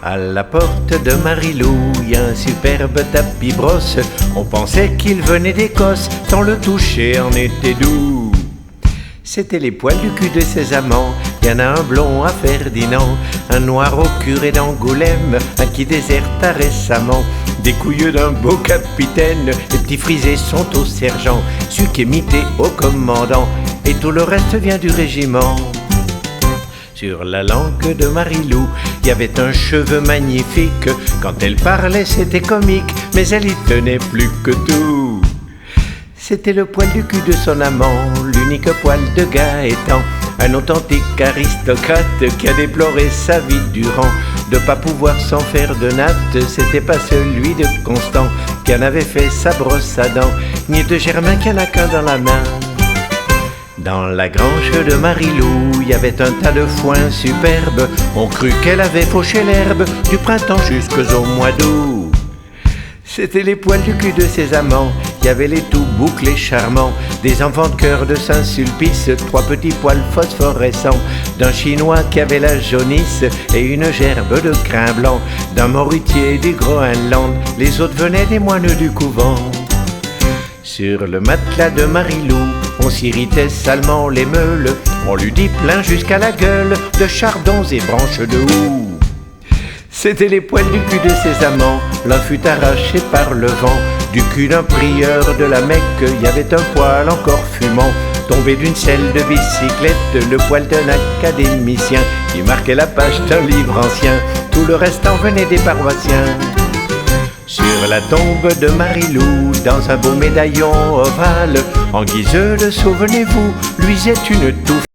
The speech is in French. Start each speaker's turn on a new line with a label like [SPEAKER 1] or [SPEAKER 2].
[SPEAKER 1] À la porte de Marilou, y a un superbe tapis brosse. On pensait qu'il venait d'Écosse, tant le toucher en était doux. C'éient les poils du cul de ses amants. Y en a un blond à Ferdinand, un noir au curé d'Angoulême, un qui déserta récemment, des couilleux d'un beau capitaine. Les petits frisés sont au sergent, celui qui est mité au commandant, et tout le reste vient du régiment. Sur la langue de Marilou, y avait un cheveu magnifique. Quand elle parlait, c'était comique, mais elle y tenait plus que tout. C'était le poil du cul de son amant, l'unique poil de Gaëtan, un authentique aristocrate qui a déploré sa vie durant de pas pouvoir s'en faire de natte. C'était pas celui de Constant qui en avait fait sa brosse à dents, ni de Germain qui en a qu'un dans la main. Dans la grange de Marilou, y avait un tas de foin superbe. On crut qu'elle avait fauché l'herbe du printemps jusqu'au mois d'août. C'étaient les poils du cul de ses amants, y avait les tout bouclés charmants, des enfants de cœur de Saint-Sulpice, trois petits poils phosphorescents, d'un chinois qui avait la jaunisse et une gerbe de crin blanc, d'un moritier du Groenland, les autres venaient des moines du couvent. Sur le matelas de Marilou, on s'irritait salement les meules, on lui dit plein jusqu'à la gueule de chardons et branches de houx. C'étaient les poils du cul de ses amants, l'un fut arraché par le vent. Du cul d'un prieur de la Mecque, y avait un poil encore fumant, tombé d'une selle de bicyclette, le poil d'un académicien qui marquait la page d'un livre ancien. Tout le reste en venait des paroissiens. Sur la tombe de Marilou, dans un beau médaillon ovale, en guise de souvenez-vous, luisait une touffe